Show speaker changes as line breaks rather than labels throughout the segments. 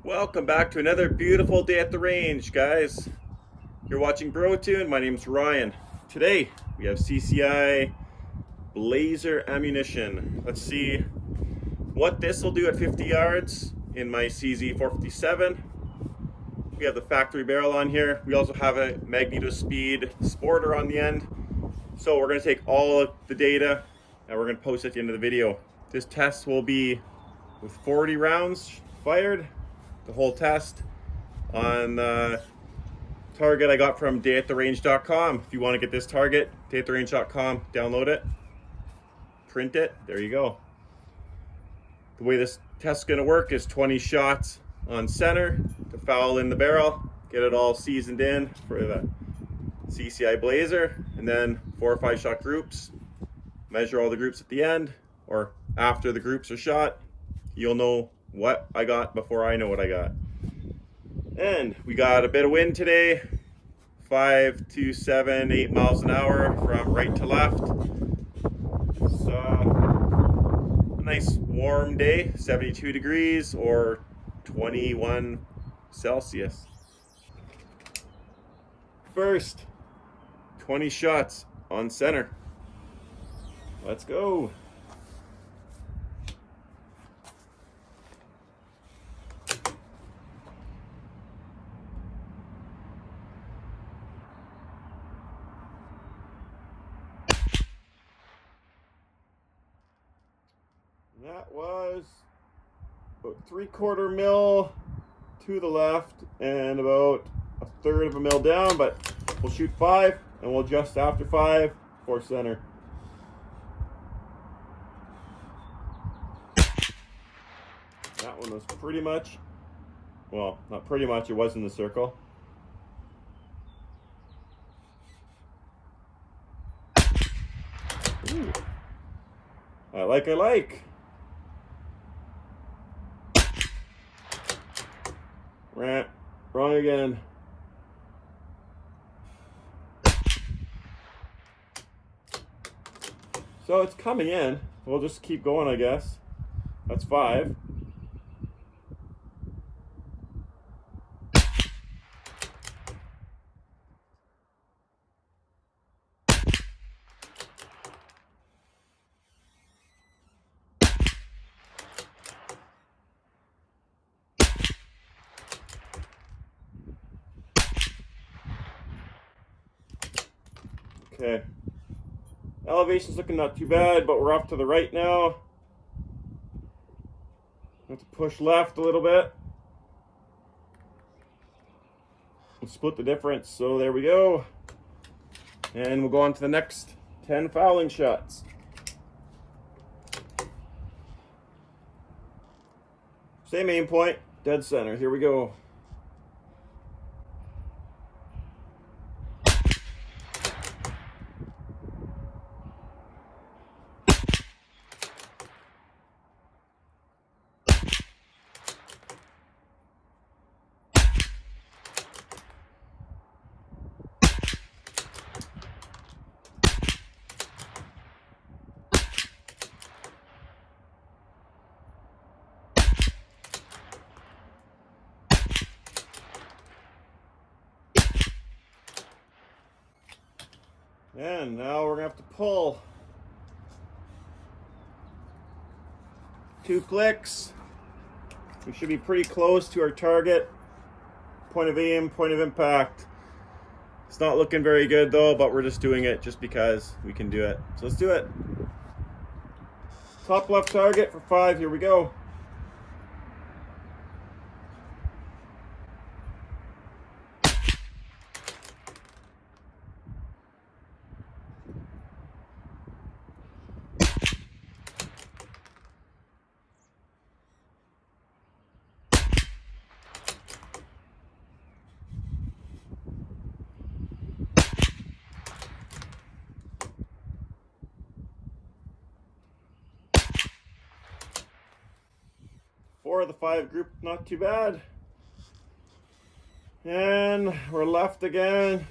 Welcome back to another beautiful day at the range, guys. You're watching Brotuned. My name's Ryan. Today we have CCI Blazer ammunition. Let's see what this will do at 50 yards in my CZ457. We have the factory barrel on here. We also have a Magneto Speed sporter on the end. So we're going to take all of the data and we're going to post it at the end of the video. This test will be with 40 rounds fired. The whole test on the target I got from dayattherange.com. If you want to get this target, dayattherange.com, download it, print it, there you go. The way this test's going to work is 20 shots on center to foul in the barrel, get it all seasoned in for the CCI Blazer, and then 4 or 5 shot groups. Measure all the groups at the end, or after the groups are shot. You'll know what I got before I know what I got. And we got a bit of wind today, 5 to 7, 8 miles an hour from right to left. It's a nice warm day, 72 degrees or 21 Celsius. First, 20 shots on center. Let's go. That was about 3/4 mil to the left and about 1/3 of a mil down, but we'll shoot 5 and we'll adjust after 5 for center. That one was pretty much, well, not pretty much, it was in the circle. Ooh. I like. Wrong again. So it's coming in. We'll just keep going, I guess. That's 5. Okay, elevation's looking not too bad, but we're off to the right now. Have to push left a little bit and split the difference. So there we go, and we'll go on to the next 10 fouling shots. Same aim point, dead center. Here we go. And now we're gonna have to pull 2 clicks. We should be pretty close to our target. Point of aim, point of impact. It's not looking very good though, but we're just doing it just because we can do it. So let's do it. Top left target for 5, here we go. Four of the 5 group, not too bad. And we're left again.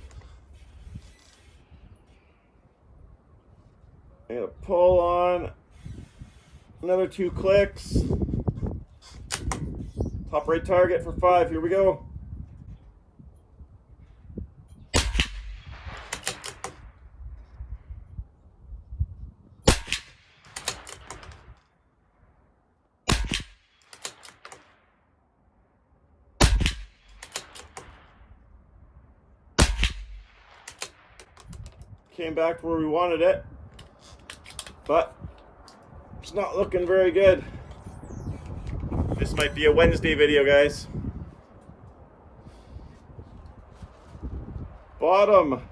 I'm gonna pull on another 2 clicks. Top right target for 5. Here we go. Came back where we wanted it, but it's not looking very good. This might be a Wednesday video, guys. Bottom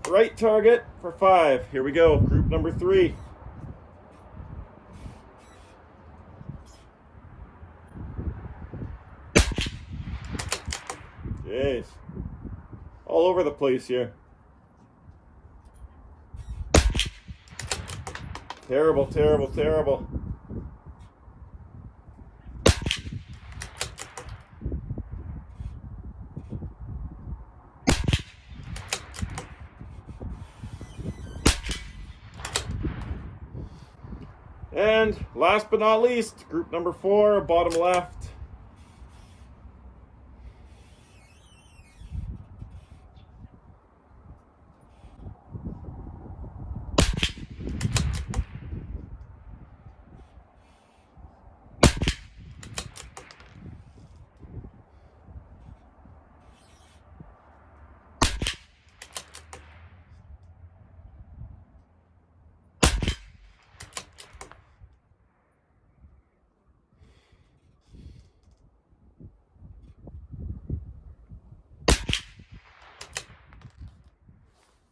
right target for 5. Here we go, group number 3. Jeez. All over the place here. Terrible, terrible, terrible. And last but not least, group number 4, bottom left.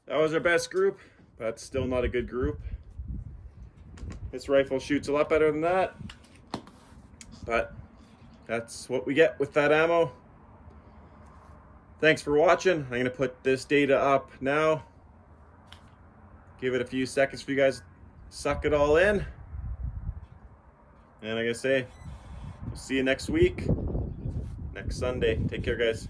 That was our best group, but still not a good group. This rifle shoots a lot better than that, but that's what we get with that ammo. Thanks for watching. I'm going to put this data up now. Give it a few seconds for you guys to suck it all in. And like I say, we'll see you next week, next Sunday. Take care, guys.